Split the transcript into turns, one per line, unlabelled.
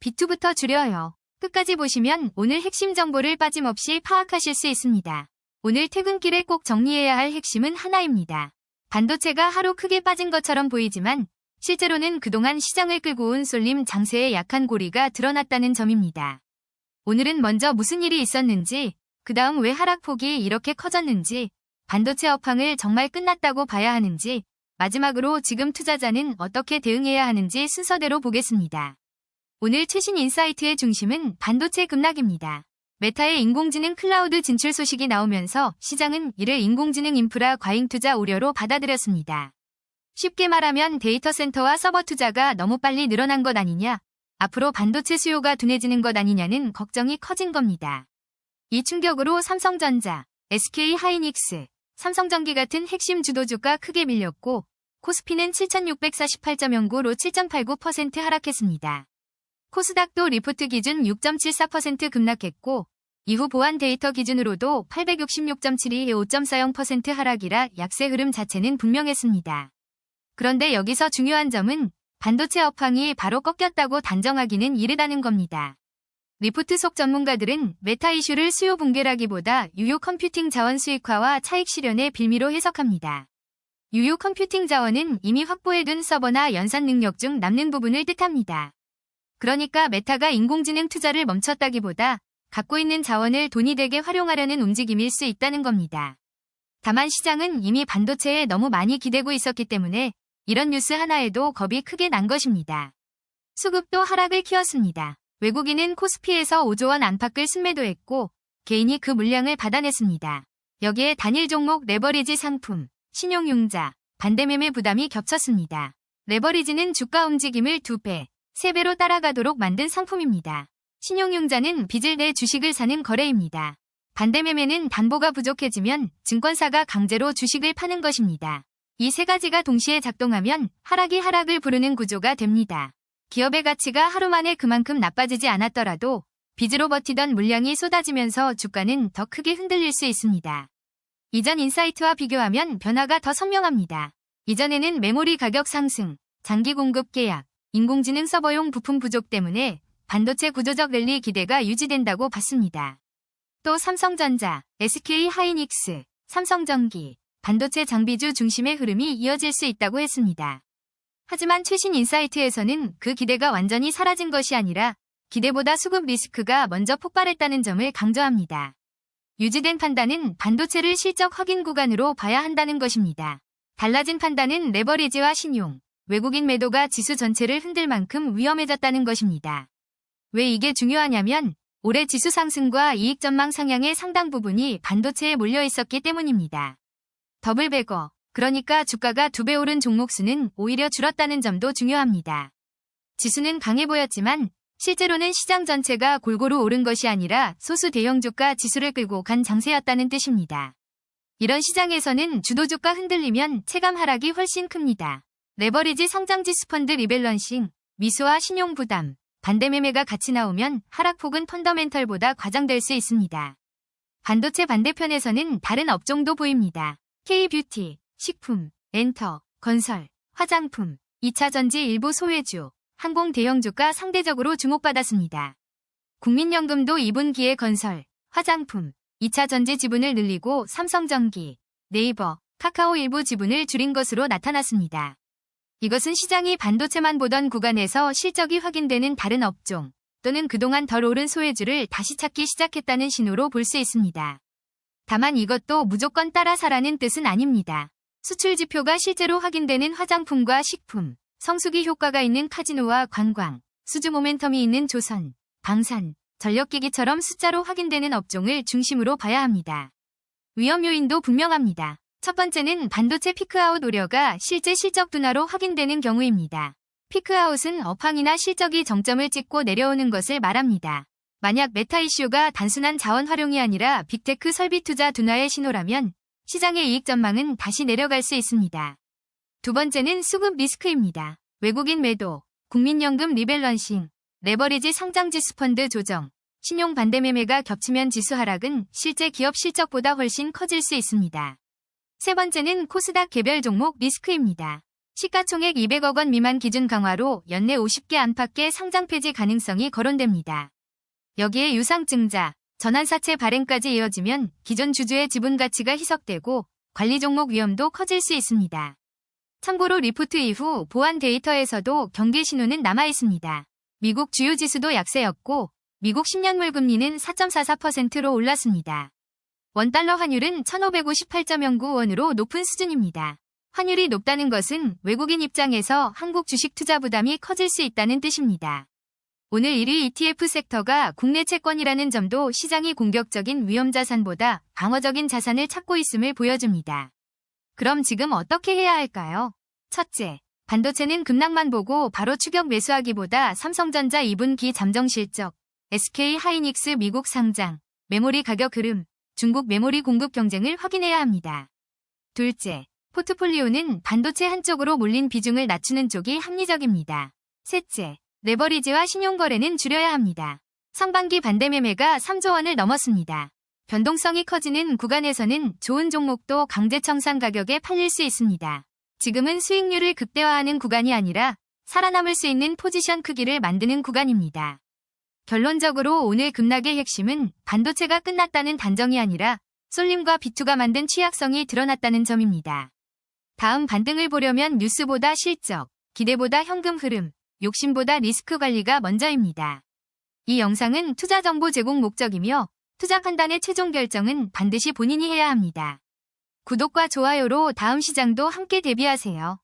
비투부터 줄여요. 끝까지 보시면 오늘 핵심 정보를 빠짐없이 파악하실 수 있습니다. 오늘 퇴근길에 꼭 정리해야 할 핵심은 하나입니다. 반도체가 하루 크게 빠진 것처럼 보이지만 실제로는 그동안 시장을 끌고 온 쏠림 장세의 약한 고리가 드러났다는 점입니다. 오늘은 먼저 무슨 일이 있었는지, 그 다음 왜 하락폭이 이렇게 커졌는지, 반도체 업황을 정말 끝났다고 봐야 하는지, 마지막으로 지금 투자자는 어떻게 대응해야 하는지 순서대로 보겠습니다. 오늘 최신 인사이트의 중심은 반도체 급락입니다. 메타의 인공지능 클라우드 진출 소식이 나오면서 시장은 이를 인공지능 인프라 과잉 투자 우려로 받아들였습니다. 쉽게 말하면 데이터 센터와 서버 투자가 너무 빨리 늘어난 것 아니냐, 앞으로 반도체 수요가 둔해지는 것 아니냐는 걱정이 커진 겁니다. 이 충격으로 삼성전자, SK하이닉스, 삼성전기 같은 핵심 주도주가 크게 밀렸고 코스피는 7648.09로 7.89% 하락했습니다. 코스닥도 리포트 기준 6.74% 급락했고 이후 보안 데이터 기준으로도 866.72의 5.40% 하락이라 약세 흐름 자체는 분명했습니다. 그런데 여기서 중요한 점은 반도체 업황이 바로 꺾였다고 단정하기는 이르다는 겁니다. 리포트 속 전문가들은 메타 이슈를 수요 붕괴라기보다 유효 컴퓨팅 자원 수익화와 차익 실현의 빌미로 해석합니다. 유효 컴퓨팅 자원은 이미 확보해둔 서버나 연산 능력 중 남는 부분을 뜻합니다. 그러니까 메타가 인공지능 투자를 멈췄다기보다 갖고 있는 자원을 돈이 되게 활용하려는 움직임일 수 있다는 겁니다. 다만 시장은 이미 반도체에 너무 많이 기대고 있었기 때문에 이런 뉴스 하나에도 겁이 크게 난 것입니다. 수급도 하락을 키웠습니다. 외국인은 코스피에서 5조 원 안팎을 순매도했고 개인이 그 물량을 받아냈습니다. 여기에 단일 종목 레버리지 상품, 신용융자, 반대매매 부담이 겹쳤습니다. 레버리지는 주가 움직임을 2배, 3배로 따라가도록 만든 상품입니다. 신용융자는 빚을 내 주식을 사는 거래입니다. 반대매매는 담보가 부족해지면 증권사가 강제로 주식을 파는 것입니다. 이 세 가지가 동시에 작동하면 하락이 하락을 부르는 구조가 됩니다. 기업의 가치가 하루 만에 그만큼 나빠지지 않았더라도 빚으로 버티던 물량이 쏟아지면서 주가는 더 크게 흔들릴 수 있습니다. 이전 인사이트와 비교하면 변화가 더 선명합니다. 이전에는 메모리 가격 상승, 장기 공급 계약, 인공지능 서버용 부품 부족 때문에 반도체 구조적 랠리 기대가 유지된다고 봤습니다. 또 삼성전자, SK하이닉스, 삼성전기, 반도체 장비주 중심의 흐름이 이어질 수 있다고 했습니다. 하지만 최신 인사이트에서는 그 기대가 완전히 사라진 것이 아니라 기대보다 수급 리스크가 먼저 폭발했다는 점을 강조합니다. 유지된 판단은 반도체를 실적 확인 구간으로 봐야 한다는 것입니다. 달라진 판단은 레버리지와 신용, 외국인 매도가 지수 전체를 흔들 만큼 위험해졌다는 것입니다. 왜 이게 중요하냐면 올해 지수 상승과 이익 전망 상향의 상당 부분이 반도체에 몰려 있었기 때문입니다. 더블배거, 그러니까 주가가 2배 오른 종목 수는 오히려 줄었다는 점도 중요합니다. 지수는 강해 보였지만 실제로는 시장 전체가 골고루 오른 것이 아니라 소수 대형주가 지수를 끌고 간 장세였다는 뜻입니다. 이런 시장에서는 주도주가 흔들리면 체감 하락이 훨씬 큽니다. 레버리지 성장지수 펀드 리밸런싱, 미수와 신용 부담, 반대매매가 같이 나오면 하락폭은 펀더멘털보다 과장될 수 있습니다. 반도체 반대편에서는 다른 업종도 보입니다. K뷰티, 식품, 엔터, 건설, 화장품, 2차전지 일부 소외주, 항공 대형주가 상대적으로 주목받았습니다. 국민연금도 2분기에 건설, 화장품, 2차전지 지분을 늘리고 삼성전기, 네이버, 카카오 일부 지분을 줄인 것으로 나타났습니다. 이것은 시장이 반도체만 보던 구간에서 실적이 확인되는 다른 업종 또는 그동안 덜 오른 소외주를 다시 찾기 시작했다는 신호로 볼 수 있습니다. 다만 이것도 무조건 따라 사라는 뜻은 아닙니다. 수출 지표가 실제로 확인되는 화장품과 식품, 성수기 효과가 있는 카지노와 관광, 수주 모멘텀이 있는 조선, 방산, 전력기기처럼 숫자로 확인되는 업종을 중심으로 봐야 합니다. 위험 요인도 분명합니다. 첫 번째는 반도체 피크아웃 우려가 실제 실적 둔화로 확인되는 경우입니다. 피크아웃은 업황이나 실적이 정점을 찍고 내려오는 것을 말합니다. 만약 메타 이슈가 단순한 자원 활용이 아니라 빅테크 설비 투자 둔화의 신호라면 시장의 이익 전망은 다시 내려갈 수 있습니다. 두 번째는 수급 리스크입니다. 외국인 매도, 국민연금 리밸런싱, 레버리지 상장지수 펀드 조정, 신용 반대매매가 겹치면 지수 하락은 실제 기업 실적보다 훨씬 커질 수 있습니다. 세 번째는 코스닥 개별 종목 리스크입니다. 시가총액 200억 원 미만 기준 강화로 연내 50개 안팎의 상장 폐지 가능성이 거론됩니다. 여기에 유상증자, 전환사채 발행까지 이어지면 기존 주주의 지분 가치가 희석되고 관리 종목 위험도 커질 수 있습니다. 참고로 리포트 이후 보안 데이터에서도 경계 신호는 남아 있습니다. 미국 주요 지수도 약세였고 미국 10년물 금리는 4.44%로 올랐습니다. 원달러 환율은 1,558.09원으로 높은 수준입니다. 환율이 높다는 것은 외국인 입장에서 한국 주식 투자 부담이 커질 수 있다는 뜻입니다. 오늘 1위 ETF 섹터가 국내 채권이라는 점도 시장이 공격적인 위험자산보다 방어적인 자산을 찾고 있음을 보여줍니다. 그럼 지금 어떻게 해야 할까요? 첫째, 반도체는 급락만 보고 바로 추격 매수하기보다 삼성전자 2분기 잠정 실적, SK 하이닉스 미국 상장, 메모리 가격 흐름, 중국 메모리 공급 경쟁을 확인해야 합니다. 둘째, 포트폴리오는 반도체 한쪽으로 몰린 비중을 낮추는 쪽이 합리적입니다. 셋째, 레버리지와 신용거래는 줄여야 합니다. 상반기 반대 매매가 3조 원을 넘었습니다. 변동성이 커지는 구간에서는 좋은 종목도 강제 청산 가격에 팔릴 수 있습니다. 지금은 수익률을 극대화하는 구간이 아니라 살아남을 수 있는 포지션 크기를 만드는 구간입니다. 결론적으로 오늘 급락의 핵심은 반도체가 끝났다는 단정이 아니라 쏠림과 비투가 만든 취약성이 드러났다는 점입니다. 다음 반등을 보려면 뉴스보다 실적, 기대보다 현금 흐름, 욕심보다 리스크 관리가 먼저입니다. 이 영상은 투자 정보 제공 목적이며 투자 판단의 최종 결정은 반드시 본인이 해야 합니다. 구독과 좋아요로 다음 시장도 함께 대비하세요.